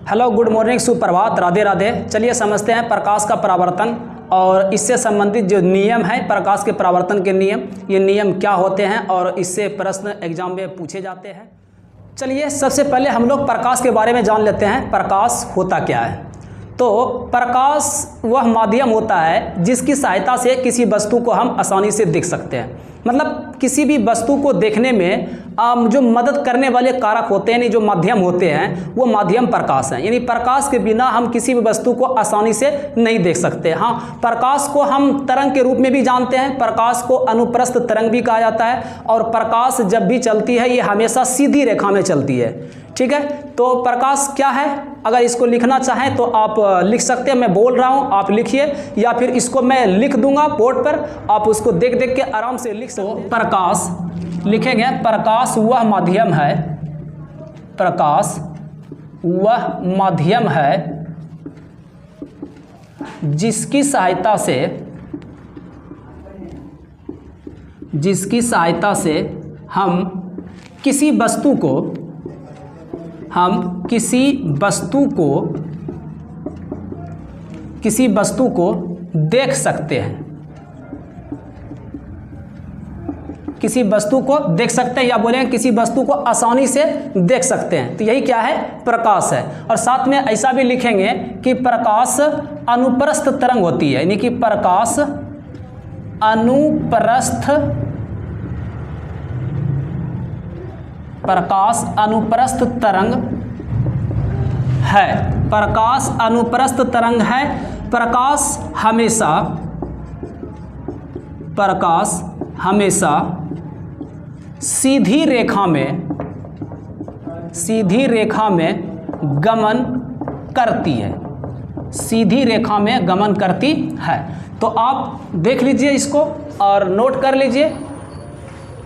Hello, good morning, सुप्रभात, राधे राधे। चलिए समझते हैं प्रकाश का परावर्तन और इससे संबंधित जो नियम है, प्रकाश के परावर्तन के नियम, ये नियम क्या होते हैं और इससे प्रश्न एग्जाम में पूछे जाते हैं। चलिए सबसे पहले हम लोग प्रकाश के बारे में जान लेते हैं। प्रकाश होता क्या है? तो प्रकाश वह माध्यम होता है जिसकी सहायता से किसी वस्तु को हम आसानी से देख सकते हैं। मतलब किसी भी वस्तु को देखने में जो मदद करने वाले कारक होते हैं, यानी जो माध्यम होते हैं, वो माध्यम प्रकाश है। यानी प्रकाश के बिना हम किसी भी वस्तु को आसानी से नहीं देख सकते। हाँ, प्रकाश को हम तरंग के रूप में भी जानते हैं। प्रकाश को अनुप्रस्थ तरंग भी कहा जाता है। और प्रकाश जब भी चलती है ये हमेशा सीधी रेखा में चलती है। ठीक है, तो प्रकाश क्या है? अगर इसको लिखना चाहें तो आप लिख सकते हैं। मैं बोल रहा हूं, आप लिखिए, या फिर इसको मैं लिख दूंगा बोर्ड पर, आप उसको देख देख के आराम से लिख सकते हैं। प्रकाश लिखेंगे, प्रकाश वह माध्यम है, प्रकाश वह माध्यम है जिसकी सहायता से हम किसी वस्तु को देख सकते हैं। किसी वस्तु को देख सकते हैं, या बोलेंगे किसी वस्तु को आसानी से देख सकते हैं। तो यही क्या है? प्रकाश है। और साथ में ऐसा भी लिखेंगे कि प्रकाश अनुप्रस्थ तरंग होती है, यानी कि प्रकाश अनुप्रस्थ तरंग है। प्रकाश अनुप्रस्थ तरंग है। प्रकाश हमेशा सीधी रेखा में गमन करती है। सीधी रेखा में गमन करती है। तो आप देख लीजिए इसको और नोट कर लीजिए।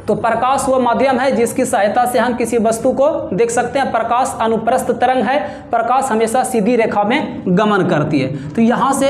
तो प्रकाश वह माध्यम है जिसकी सहायता से हम किसी वस्तु को देख सकते हैं। प्रकाश अनुप्रस्थ तरंग है। प्रकाश हमेशा सीधी रेखा में गमन करती है। तो यहाँ से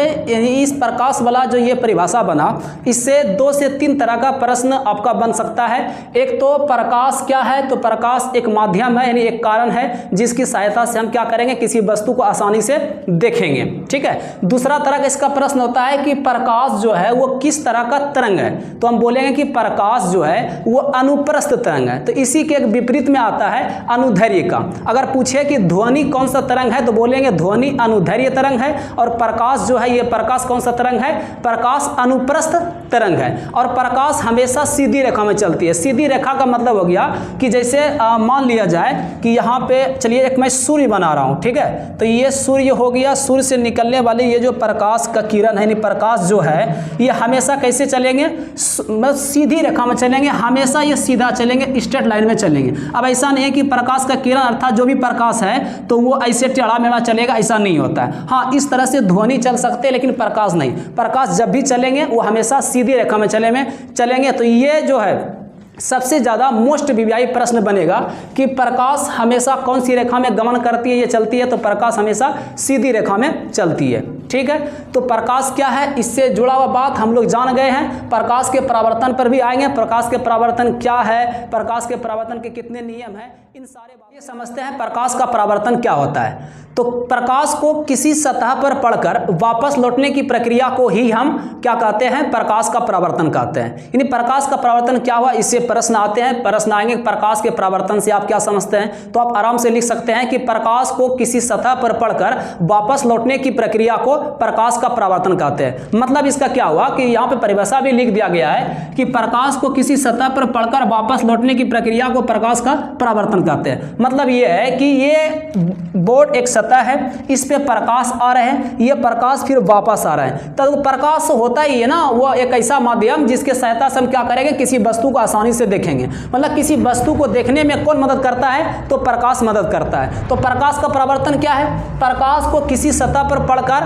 इस प्रकाश वाला जो ये परिभाषा बना, इससे 2 से 3 तरह का प्रश्न आपका बन सकता है। एक तो प्रकाश क्या है? तो प्रकाश एक माध्यम है, यानी एक कारण है जिसकी सहायता से हम क्या करेंगे? किसी वस्तु को आसानी से देखेंगे। ठीक है। दूसरा तरह का इसका प्रश्न होता है कि प्रकाश जो है वो किस तरह का तरंग है? तो हम बोलेंगे कि प्रकाश जो है वो अनुप्रस्थ तरंग है। तो इसी के एक विपरीत में आता है अनुदैर्घ्य का। अगर पूछे कि ध्वनि कौन सा तरंग है, तो बोलेंगे ध्वनि अनुदैर्घ्य तरंग है। और प्रकाश जो है, ये प्रकाश कौन सा तरंग है? प्रकाश अनुप्रस्थ तरंग है। और प्रकाश हमेशा सीधी रेखा में चलती है। सीधी रेखा का मतलब हो गया कि जैसे मान लिया जाए कि यहाँ पे, चलिए एक मैं सूर्य बना रहा हूँ। ठीक है, तो ये सूर्य हो गया। सूर्य से निकलने वाले ये जो प्रकाश का किरण है, यानी प्रकाश जो है, ये हमेशा कैसे चलेंगे? सीधी रेखा में चलेंगे। हमेशा ये सीधा चलेंगे, स्ट्रेट लाइन में चलेंगे। अब ऐसा नहीं है कि प्रकाश का किरण अर्थात जो भी प्रकाश है तो वो ऐसे टेढ़ा मेढ़ा चलेगा, ऐसा नहीं होता है। हाँ, इस तरह से ध्वनि चल सकते हैं, लेकिन प्रकाश नहीं। प्रकाश जब भी चलेंगे वो हमेशा सीधी रेखा में चलेंगे। तो ये जो है सबसे ज़्यादा मोस्ट वीवीआई प्रश्न बनेगा कि प्रकाश हमेशा कौन सी रेखा में गमन करती है, ये चलती है? तो प्रकाश हमेशा सीधी रेखा में चलती है। ठीक है, तो प्रकाश क्या है, इससे जुड़ा हुआ बात हम लोग जान गए हैं। प्रकाश के परावर्तन पर भी आएंगे। प्रकाश के परावर्तन क्या है, प्रकाश के परावर्तन के कितने नियम हैं, इन सारे बातें समझते हैं। प्रकाश का परावर्तन क्या होता है? तो प्रकाश को किसी सतह पर पड़कर वापस लौटने की प्रक्रिया को ही हम क्या कहते हैं? प्रकाश का परावर्तन कहते हैं। यानी प्रकाश का परावर्तन क्या हुआ, इससे प्रश्न आते हैं। प्रश्न आएंगे प्रकाश के परावर्तन से आप क्या समझते हैं, तो आप आराम से लिख सकते हैं कि प्रकाश को किसी सतह पर पड़कर वापस लौटने की प्रक्रिया को प्रकाश का परावर्तन कहते हैं। मतलब इसका क्या हुआ कि यहाँ पे परिभाषा भी लिख दिया गया है कि प्रकाश को किसी सतह पर पड़कर वापस लौटने की प्रक्रिया को प्रकाश का परावर्तन कहते हैं। मतलब ये है कि ये बोर्ड एक सतह है, इस पे प्रकाश आ रहे हैं, ये प्रकाश फिर वापस आ रहे हैं। तो प्रकाश होता ही है ना, वो एक ऐसा माध्यम जिसके सहायता से हम क्या करेंगे? किसी वस्तु को आसानी से देखेंगे। मतलब किसी वस्तु को देखने में कौन मदद करता है? तो प्रकाश मदद करता है। तो प्रकाश का परावर्तन क्या है? प्रकाश को किसी सतह पर पड़कर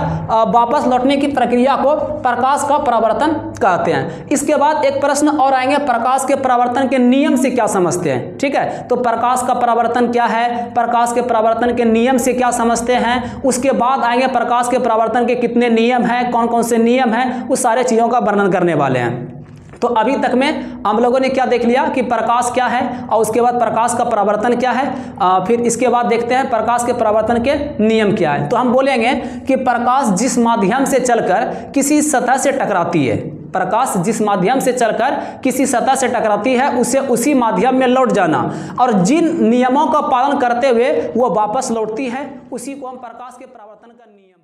वापस लौटने की प्रक्रिया को प्रकाश का परावर्तन कहते हैं। इसके बाद एक प्रश्न और आएंगे, प्रकाश के परावर्तन के नियम से क्या समझते हैं? ठीक है, तो प्रकाश का परावर्तन क्या है, प्रकाश के परावर्तन के नियम से क्या समझते हैं। उसके बाद आएंगे प्रकाश के परावर्तन के कितने नियम हैं, कौन कौन से नियम हैं, उस सारे चीज़ों का वर्णन करने वाले हैं। तो अभी तक में हम लोगों ने क्या देख लिया कि प्रकाश क्या है और उसके बाद प्रकाश का परावर्तन क्या है, फिर इसके बाद देखते हैं प्रकाश के परावर्तन के नियम क्या है। तो हम बोलेंगे कि प्रकाश जिस माध्यम से चलकर किसी सतह से टकराती है, प्रकाश जिस माध्यम से चलकर किसी सतह से टकराती है उसे उसी माध्यम में लौट जाना, और जिन नियमों का पालन करते हुए वो वापस लौटती है उसी को हम प्रकाश के परावर्तन का नियम